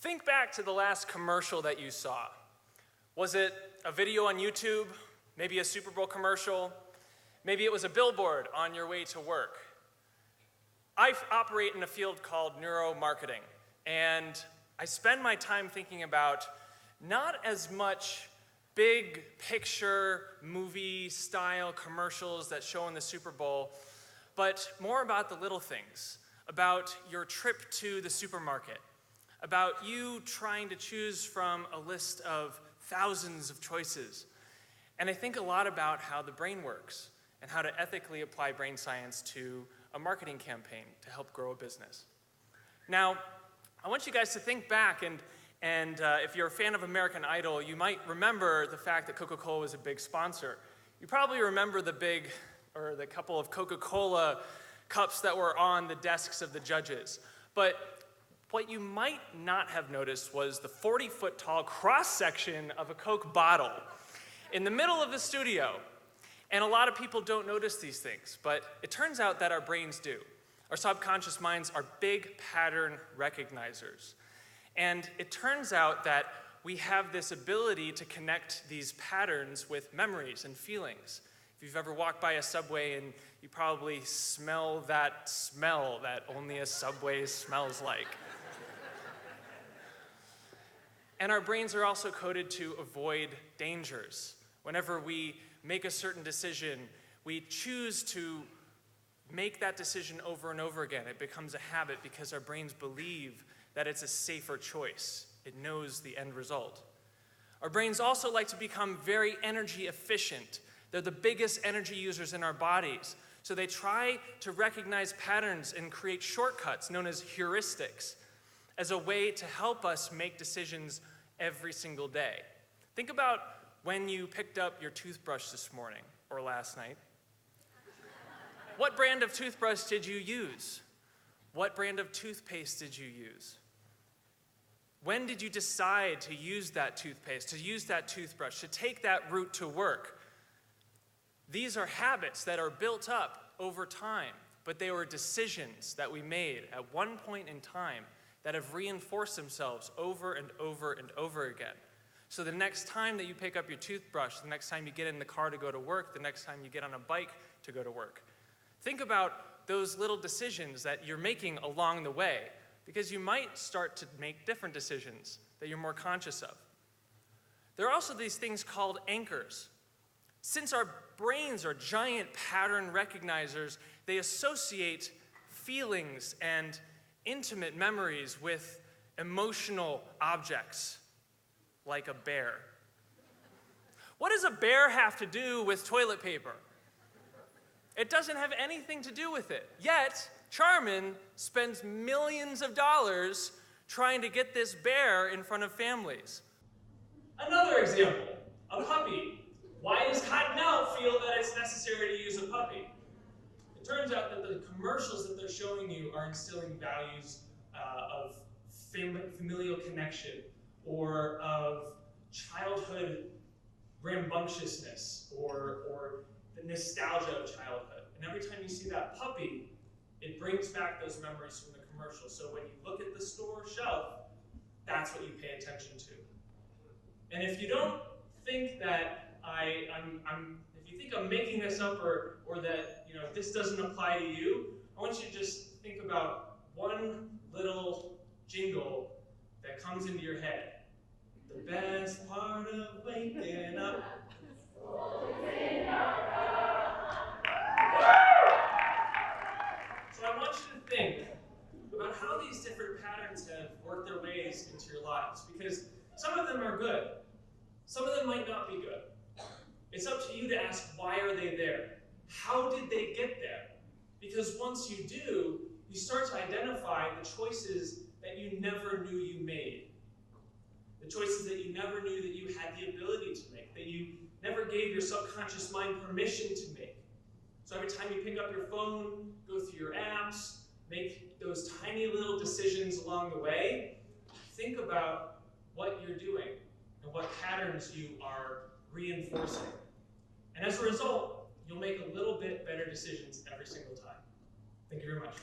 Think back to the last commercial that you saw. Was it a video on YouTube? Maybe a Super Bowl commercial? Maybe it was a billboard on your way to work. I operate in a field called neuromarketing, and I spend my time thinking about not as much big picture movie style commercials that show in the Super Bowl, but more about the little things, about your trip to the supermarket, about you trying to choose from a list of thousands of choices. And I think a lot about how the brain works and how to ethically apply brain science to a marketing campaign to help grow a business. Now, I want you guys to think back, and if you're a fan of American Idol, you might remember the fact that Coca-Cola was a big sponsor. You probably remember the couple of Coca-Cola cups that were on the desks of the judges. But what you might not have noticed was the 40-foot tall cross-section of a Coke bottle in the middle of the studio. And a lot of people don't notice these things, but it turns out that our brains do. Our subconscious minds are big pattern recognizers. And it turns out that we have this ability to connect these patterns with memories and feelings. If you've ever walked by a subway and you probably smell that only a subway smells like. And our brains are also coded to avoid dangers. Whenever we make a certain decision, we choose to make that decision over and over again. It becomes a habit because our brains believe that it's a safer choice. It knows the end result. Our brains also like to become very energy efficient. They're the biggest energy users in our bodies. So they try to recognize patterns and create shortcuts known as heuristics as a way to help us make decisions every single day. Think about when you picked up your toothbrush this morning or last night. What brand of toothbrush did you use? What brand of toothpaste did you use? When did you decide to use that toothpaste, to use that toothbrush, to take that route to work? These are habits that are built up over time, but they were decisions that we made at one point in time that have reinforced themselves over and over and over again. So the next time that you pick up your toothbrush, the next time you get in the car to go to work, the next time you get on a bike to go to work, think about those little decisions that you're making along the way, because you might start to make different decisions that you're more conscious of. There are also these things called anchors. Since our brains are giant pattern recognizers, they associate feelings and intimate memories with emotional objects, like a bear. What does a bear have to do with toilet paper? It doesn't have anything to do with it. Yet, Charmin spends millions of dollars trying to get this bear in front of families. Another example, a puppy. Why does Cottonelle feel that it's necessary to use a puppy? It turns out that the commercials that they're showing you are instilling values of familial connection or of childhood rambunctiousness or the nostalgia of childhood. And every time you see that puppy, it brings back those memories from the commercial. So when you look at the store shelf, that's what you pay attention to. And if you don't think that if you think I'm making this up or that this doesn't apply to you, I want you to just think about one little jingle that comes into your head. The best part of waking up. So I want you to think about how these different patterns have worked their ways into your lives, because some of them are good. Some of them might not be good. It's up to you to ask, why are they there? How did they get there? Because once you do, you start to identify the choices that you never knew you made. The choices that you never knew that you had the ability to make, that you never gave your subconscious mind permission to make. So every time you pick up your phone, go through your apps, make those tiny little decisions along the way, think about what you're doing and what patterns you are reinforcing. And as a result, you'll make a little bit better decisions every single time. Thank you very much.